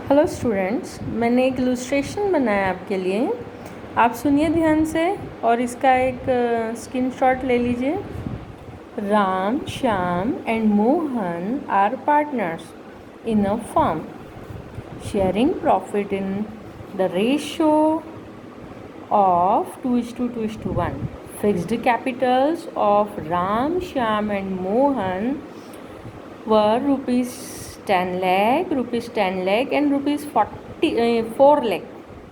Hello students, मैंने एक illustration बनाया आपके लिए। आप सुनिए ध्यान से और इसका एक स्क्रीनशॉट ले लीजिए। Ram, Shyam and Mohan are partners in a firm sharing profit in the ratio of 2:1. Fixed capitals of Ram, Shyam and Mohan were rupees 10 lakh, rupees 10 lakh and rupees 4 lakh,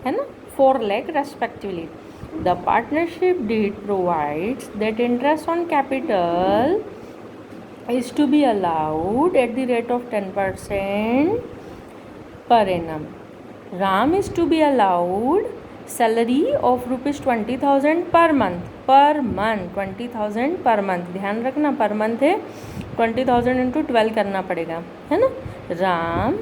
है ना, 4 lakh respectively. The partnership deed provides that interest on capital is to be allowed at the rate of 10% per annum. Ram is to be allowed salary of rupees 20,000 per month. 20,000 per month, ध्यान रखना per month है, 20,000 into 12 करना पड़ेगा, है ना। Ram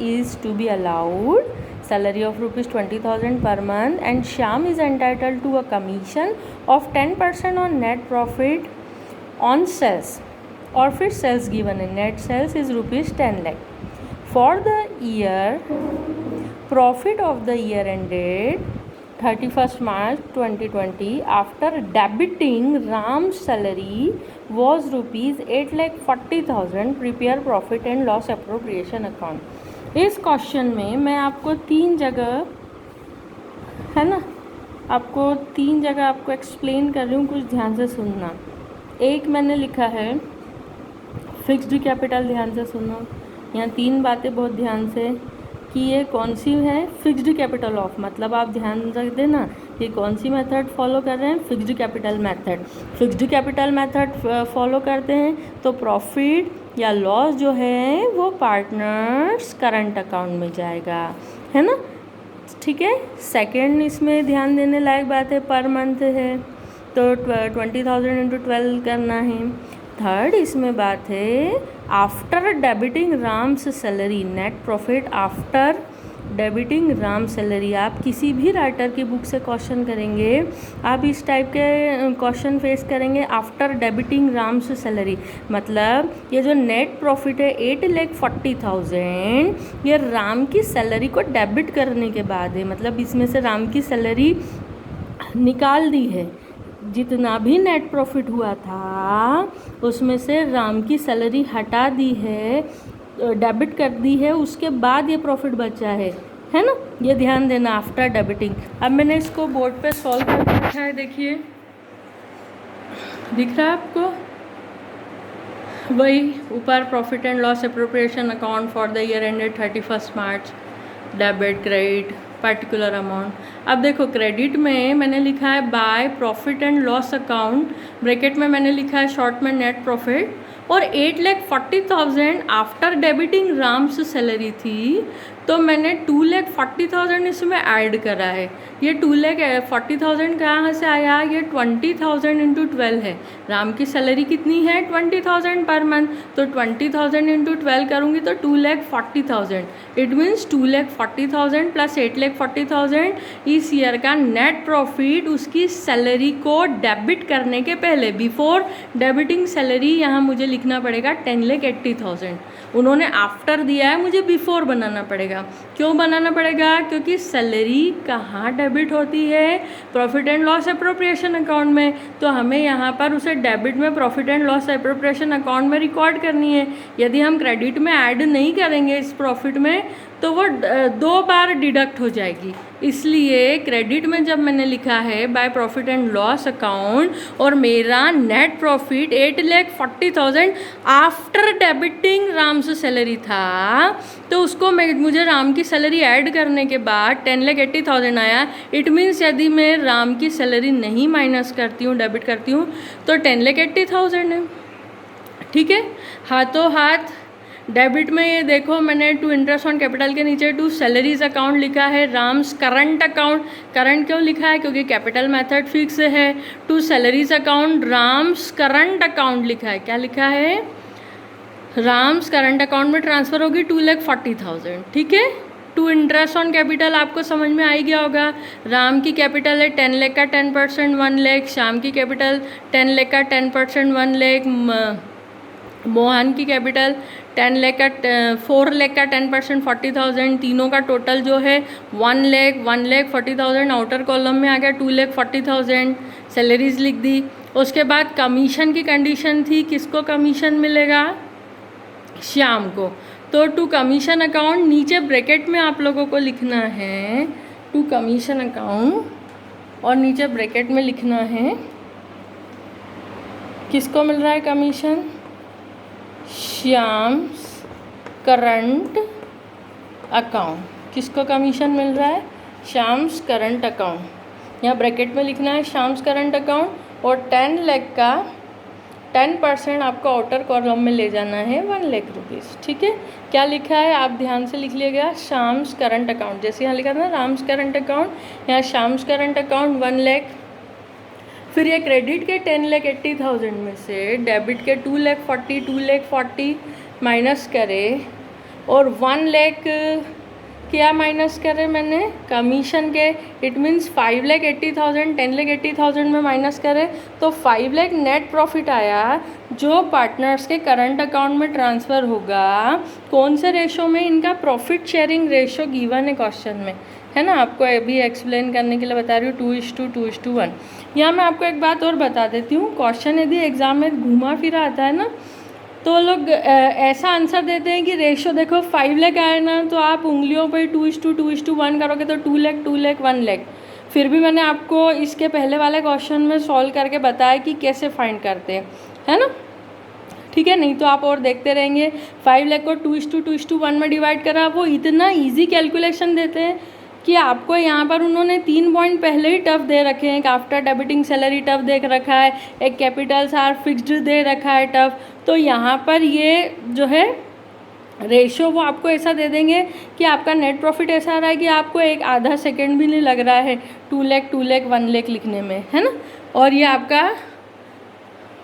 is to be allowed salary of rupees 20,000 per month and Shyam is entitled to a commission of 10% on net profit on sales, or फिर sales given है, net sales is rupees 10 lakh. For the year, profit of the year ended 31st March 2020 after debiting Ram's salary was rupees 8,40,000. Prepare profit and loss appropriation account. इस question में मैं आपको तीन जगह, है ना, आपको तीन जगह आपको एक्सप्लेन कर रही हूँ, कुछ ध्यान से सुनना। एक मैंने लिखा है फिक्स्ड कैपिटल, ध्यान से सुनो, यहाँ तीन बातें बहुत ध्यान से कि ये कौन सी है, फिक्स्ड कैपिटल ऑफ, मतलब आप ध्यान रख देना ये कौन सी मेथड फॉलो कर रहे हैं, fixed capital method. Fixed capital method follow करते हैं तो प्रॉफिट या लॉस जो है वो पार्टनर्स करंट अकाउंट में जाएगा, है ना, ठीक है। सेकेंड इसमें ध्यान देने लायक बात है, पर मंथ है तो 20,000 इंटू 12 करना है। थर्ड इसमें बात है after debiting Ram's salary, net profit after debiting Ram salary. आप किसी भी राइटर की बुक से क्वेश्चन करेंगे, आप इस टाइप के क्वेश्चन फेस करेंगे, आफ्टर डेबिटिंग राम्स सैलरी, मतलब ये जो नेट प्रॉफिट है 8,40,000 ये राम की सैलरी को डेबिट करने के बाद है, मतलब इसमें से राम की सैलरी निकाल दी है, जितना भी नेट प्रॉफिट हुआ था उसमें से राम की सैलरी हटा दी है, डेबिट कर दी है, उसके बाद ये प्रॉफिट बचा है ना, ये ध्यान देना आफ्टर डेबिटिंग। अब मैंने इसको बोर्ड पे सॉल्व करके रखा है, देखिए दिख रहा है आपको, वही ऊपर profit and loss appropriation account for the year ended 31st March, debit credit particular amount. अब देखो क्रेडिट में मैंने लिखा है by profit and loss account, bracket में मैंने लिखा है शॉर्ट में नेट प्रॉफिट, और 8,40,000 आफ्टर डेबिटिंग राम्स सैलरी थी तो मैंने 2,40,000 इसमें ऐड करा है। ये 2,40,000 कहाँ से आया, ये 20,000 इंटू 12 है, राम की सैलरी कितनी है 20,000 पर मंथ, तो 20,000 इंटू 12 करूँगी तो 2,40,000, इट मीन्स 2,40,000 प्लस 8,40,000 इस ईयर का नेट प्रॉफिट उसकी सैलरी को डेबिट करने के पहले, बिफोर डेबिटिंग सैलरी यहाँ मुझे लिखना पड़ेगा 10,80,000, उन्होंने आफ्टर दिया है, मुझे बिफोर बनाना पड़ेगा। क्यों बनाना पड़ेगा, क्योंकि सैलरी कहाँ डेबिट होती है, profit and loss appropriation account में, तो हमें यहाँ पर उसे डेबिट में profit and loss appropriation account में रिकॉर्ड करनी है। यदि हम क्रेडिट में ऐड नहीं करेंगे इस प्रॉफिट में तो वो 2 बार डिडक्ट हो जाएगी, इसलिए क्रेडिट में जब मैंने लिखा है by profit and loss account और मेरा net profit 8,40,000 after debiting Ram's salary था, तो उसको मुझे राम की सैलरी ऐड करने के बाद 10,80,000 आया। इट मीन्स यदि मैं राम की सैलरी नहीं माइनस करती हूँ, डेबिट करती हूँ, तो 10,80,000 है, ठीक है। हाथों हाथ डेबिट में ये देखो मैंने टू इंटरेस्ट ऑन कैपिटल के नीचे टू सैलरीज अकाउंट लिखा है, राम्स करंट अकाउंट, करंट क्यों लिखा है, क्योंकि कैपिटल मेथड फिक्स है। To salaries account Ram's current account लिखा है, क्या लिखा है, राम्स करंट अकाउंट में ट्रांसफ़र होगी 2,40,000, ठीक है। टू इंटरेस्ट ऑन कैपिटल आपको समझ में आ ही गया होगा, राम की कैपिटल है 10 लाख का 10% 1 लाख, श्याम की कैपिटल 10 लाख का 10% 1 लाख, मोहन की कैपिटल 10 लाख का 4 लाख का 10% 40,000, तीनों का टोटल जो है 1 लाख 40,000 आउटर कॉलम में आ गया, 2 लाख 40,000 सैलरीज लिख दी। उसके बाद कमीशन की कंडीशन थी, किसको कमीशन मिलेगा, श्याम को। तो टू कमीशन अकाउंट नीचे ब्रैकेट में आप लोगों को लिखना है टू कमीशन अकाउंट, और नीचे ब्रैकेट में लिखना है किसको मिल रहा है कमीशन, श्याम करंट अकाउंट। किसको कमीशन मिल रहा है, श्याम्स करंट अकाउंट। यहाँ ब्रैकेट में लिखना है श्याम्स करंट अकाउंट, और 10 लाख का 10% आपको आउटर कॉलम में ले जाना है 1 लाख रुपीज़। ठीक है, क्या लिखा है आप ध्यान से लिख लिएगा, श्याम्स करंट अकाउंट। जैसे यहाँ लिखा था ना राम्स करंट अकाउंट, यहाँ श्याम्स करंट अकाउंट 1 लाख। फिर ये क्रेडिट के 10,80,000 में से डेबिट के 2,40,2,40 माइनस करे, और 1 लाख क्या माइनस करे मैंने, कमीशन के। इट मीन्स 5,80,000 10,80,000 में माइनस करे तो 5 लाख नेट प्रॉफिट आया, जो पार्टनर्स के करंट अकाउंट में ट्रांसफ़र होगा। कौन से रेशो में, इनका प्रॉफिट शेयरिंग रेशो गिवन है क्वेश्चन में, है ना। आपको अभी एक्सप्लेन करने के लिए बता रही हूँ 2:2:1। यहाँ मैं आपको एक बात और बता देती हूँ, क्वेश्चन यदि एग्जाम में घूमा फिरा आता है ना, तो लोग ऐसा आंसर देते हैं कि रेशो देखो 5 लाख आए ना, तो आप उंगलियों पर 2:2:1 करोगे तो 2 लाख 2 लाख 1 लाख। फिर भी मैंने आपको इसके पहले वाले क्वेश्चन में सॉल्व करके बताया कि कैसे फाइंड करते हैं, है ना। ठीक है, नहीं तो आप और देखते रहेंगे। 5 लाख को 2:2:1 में डिवाइड करा, वो इतना ईजी कैलकुलेशन देते हैं कि आपको यहाँ पर उन्होंने 3 पॉइंट पहले ही टफ दे रखे हैं। एक after debiting salary tough they रखा है, एक कैपिटल्स आर फिक्स्ड दे रखा है टफ। तो यहाँ पर ये जो है रेशो वो आपको ऐसा दे देंगे कि आपका नेट प्रॉफिट ऐसा आ रहा है कि आपको एक आधा सेकंड भी नहीं लग रहा है 2 लाख 2 लाख 1 लाख लिखने में, है ना। और ये आपका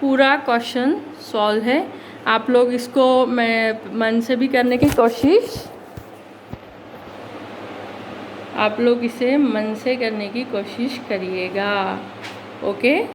पूरा क्वेश्चन सॉल्व है। आप लोग इसको मैं मन से भी करने की कोशिश, आप लोग इसे मन से करने की कोशिश करिएगा। ओके।